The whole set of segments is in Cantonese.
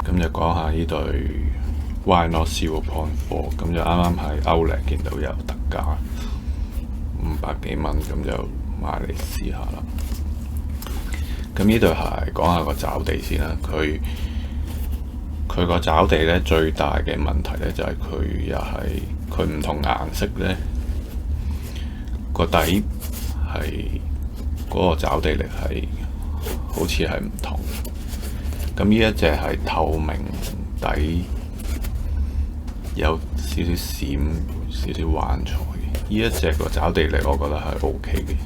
咁就講下呢對 Why Not 0.4，咁就啱啱喺歐力見到有特價500幾蚊，咁就買嚟試下啦。咁呢對鞋講下個爪地先啦，佢個爪地咧最大嘅問題咧就係佢唔同顏色咧個底係嗰個爪地力係好似係唔同。咁呢一隻係透明底，有少少閃、少少幻彩。呢一隻個爪地力我覺得係 OK 嘅。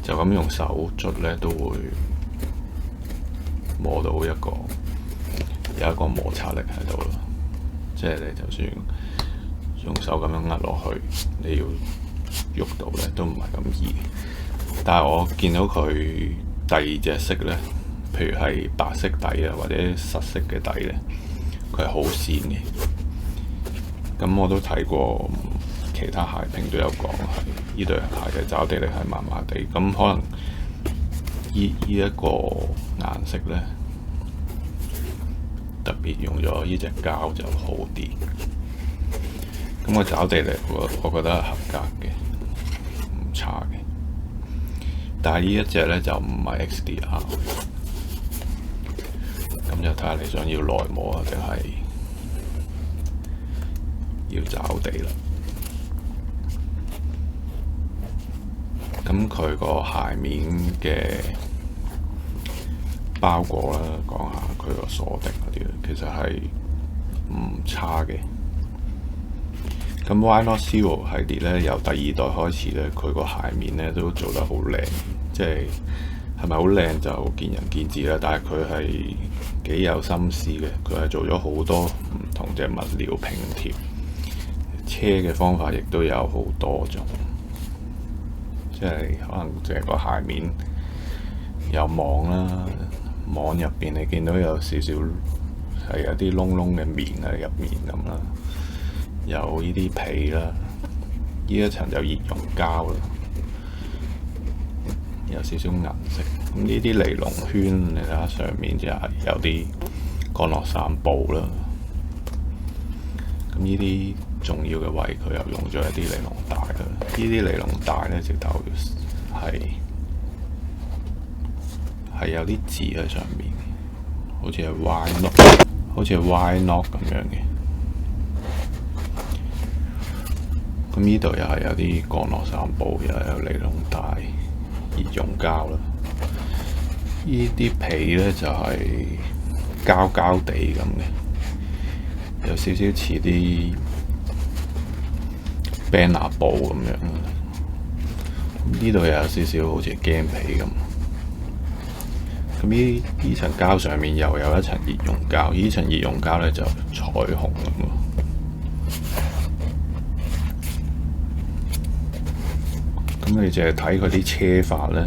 就咁用手捽咧，都會摸到有一個摩擦力喺度咯。即係你就算用手咁樣握落去，你要喐到咧都唔係咁易。但係我見到佢第二隻色咧，譬如係白色底啊，或者實色嘅底咧，佢係好閃嘅。咁我都睇過其他鞋評都有講係呢對鞋嘅爪地力係麻麻地。咁可能呢一個顏色咧，特別用咗呢隻膠就好啲。咁個爪地力我覺得係合格嘅，唔差嘅。但係呢一隻咧就唔係 XDR， 咁就睇下你想要內磨啊，定係要爪地啦。咁佢個鞋面嘅包裹啦，講下佢個鎖定嗰啲，其實係唔差嘅。咁 Why Not Zero 系列咧，由第二代開始咧，佢個鞋面咧都做得好靚，即係咪好靚就見仁見智啦。但係佢係幾有心思嘅，佢係做咗好多唔同嘅物料拼貼，車嘅方法亦都有好多種，即係可能淨係個鞋面有網啦，網入邊你見到有少少係有啲窿窿嘅棉喺入面咁啦。有呢啲皮啦，呢一層就熱熔膠啦，有少少銀色。咁呢啲尼龍圈，你睇下上面就係有啲降落傘布啦。咁呢啲重要嘅位，佢又用咗一啲尼龍帶啦。呢啲尼龍帶咧，直頭係有啲字喺上面，好似係 Why Not 咁樣嘅。咁呢度又係有啲降落傘布，又有尼龍帶、熱熔膠啦。呢啲皮咧就係膠膠地咁嘅，有少少似啲 banner 布咁樣。呢度又有少少好似鏡皮咁。咁呢層膠上面又有一層熱熔膠，呢層熱熔膠咧就彩虹咁喎。咁你淨係睇佢啲車法咧，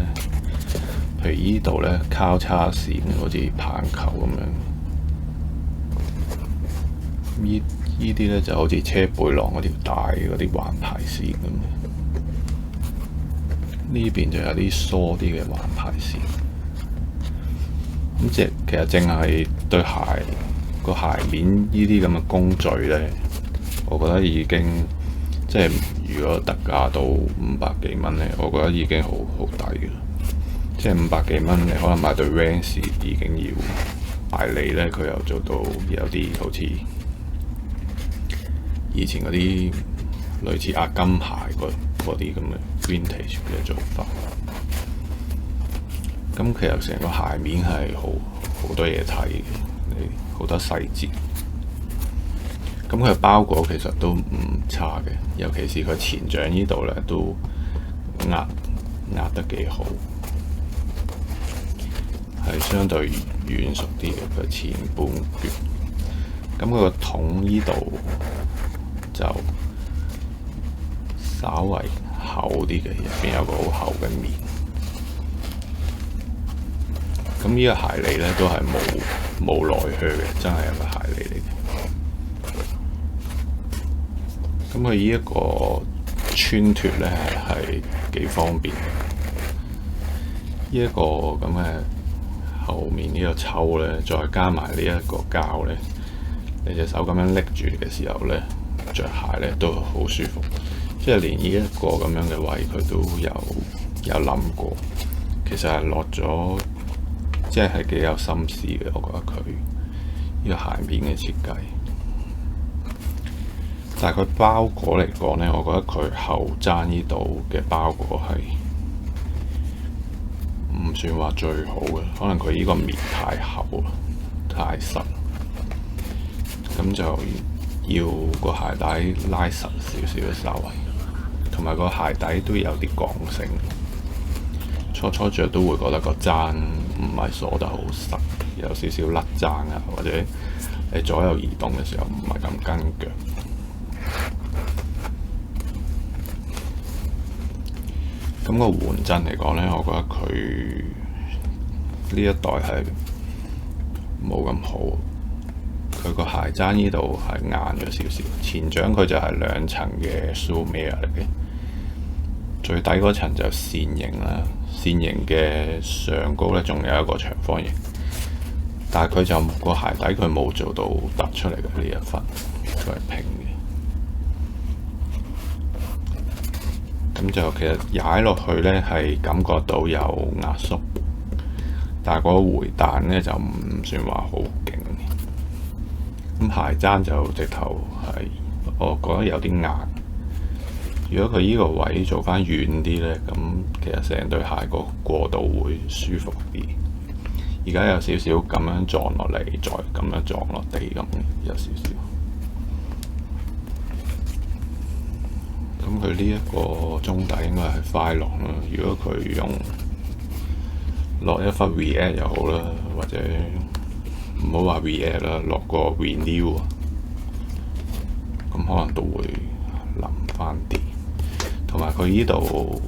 譬如呢度咧交叉線好似棒球咁樣，呢啲咧就好似車背囊嗰條帶嗰啲橫排線咁。呢邊就有啲疏啲嘅橫排線。咁其實淨係對鞋個鞋面呢啲咁嘅工序咧，我覺得已經即係如果特價到500幾蚊咧，我覺得已經好抵嘅。即係500幾蚊，你可能買對 Vans 已經要買嚟咧，佢又做到有啲好似以前嗰啲類似阿金鞋嗰啲咁嘅 vintage 嘅做法。咁其實成個鞋面係好多嘢睇嘅，你好多細節。咁佢包裹其實都唔差嘅，尤其是佢前掌呢度咧都壓得幾好，係相對軟熟啲嘅佢前半橛。咁佢個筒呢度就稍為厚啲嘅，入邊有個好厚嘅面。咁呢個鞋脷咧都係冇內靴嘅，真係有個鞋脷嚟嘅。咁佢呢一個穿脫咧係幾方便，一個咁嘅後面呢個抽呢，再加埋呢一個膠呢，你隻手咁樣拎住嘅時候呢，着鞋呢都好舒服。即係連呢一個咁樣嘅位，佢都有諗過。其實係落咗，即係幾有心思嘅。我覺得佢呢個鞋面嘅設計，但係佢包裹嚟講呢，我覺得佢後踭呢度嘅包裹係唔算話最好嘅，可能佢呢個面太厚太實，咁就要個鞋帶拉實少少嘅稍微，同埋個鞋底都有啲剛性。初初着都會覺得個踭唔係鎖得好實，有少少甩踭啊，或者你左右移動嘅時候唔係咁跟腳。咁個緩震嚟講呢，我覺得佢呢一代係冇咁好。佢個鞋踭呢度係硬咗少少，前掌佢就係2層嘅 Soomere 嚟嘅，最底嗰層就線型啦。線型嘅上高呢，仲有一個長方形，但係佢就個鞋底佢冇做到突出嚟嘅呢一忽，佢係平嘅。咁就其實踩落去呢，係感覺到有壓縮，但係個回彈呢，就唔算話好勁。咁鞋踭就直頭係，我覺得有啲硬。如果佢呢個位做返遠啲呢，咁其實成對鞋個過渡會舒服啲。而家有少少咁樣撞落嚟，再咁樣撞落地咁，有少少。咁佢呢一個中底應該係快龍啦。如果佢用落一忽 React 又好啦，或者唔好話 React 啦，落個 Renew 啊，咁可能都會腍返啲。同埋佢呢度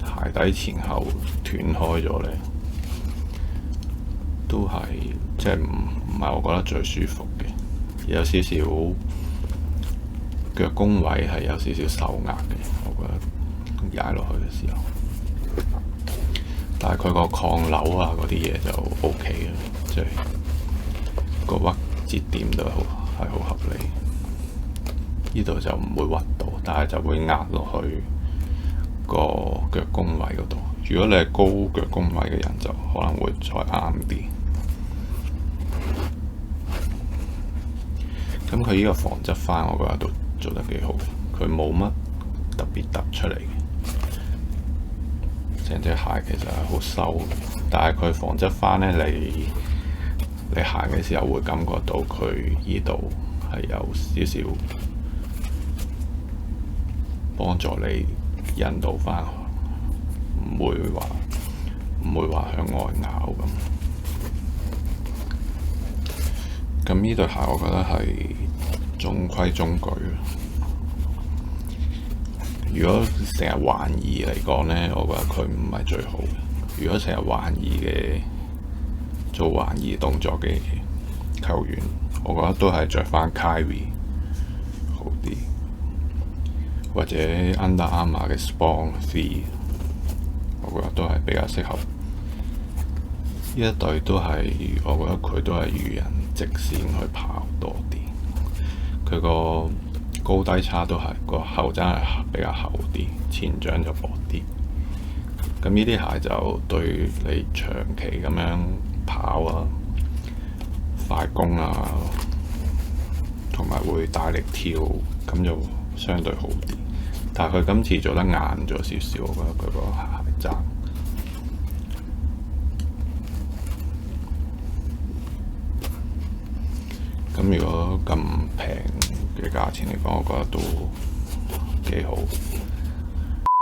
鞋底前後斷開咗呢，都係即係唔係我覺得最舒服嘅，有少少腳弓位係有少少受壓嘅，我覺得踩落去嘅時候。但係佢個抗扭啊嗰啲嘢就 OK 嘅，即係個屈折點都係好合理。呢度就唔會屈到，但係就會壓落去個腳弓位嗰度。如果你係高腳弓位嘅人，就可能會再啱啲。咁佢呢個防側翻，我覺得都做得幾好。佢冇乜特別突出嚟嘅，成隻鞋其實係好收嘅，但係佢防側翻呢，你行嘅時候會感覺到佢呢度係有少少幫助你引導翻，唔會話向外咬咁。咁呢對鞋我覺得係中規中矩。如果成日橫移嚟講呢，我覺得佢唔係最好嘅。如果成日橫移嘅做橫移動作嘅球員，我覺得都係着翻 Kyrie 好啲，或者 Under Armour 嘅 Spawn 3，我覺得都係比較適合。呢一隊都係，我覺得佢都係與人直線去跑多啲。佢個高低差都係個後踭係比較厚啲，前掌就薄啲。咁呢啲鞋就對你長期咁樣跑啊、快攻啊，同埋會大力跳，咁就相對好啲。但係佢今次做得硬咗少少，我覺得佢個鞋踭。咁如果咁平嘅價錢嚟講，我覺得都幾好。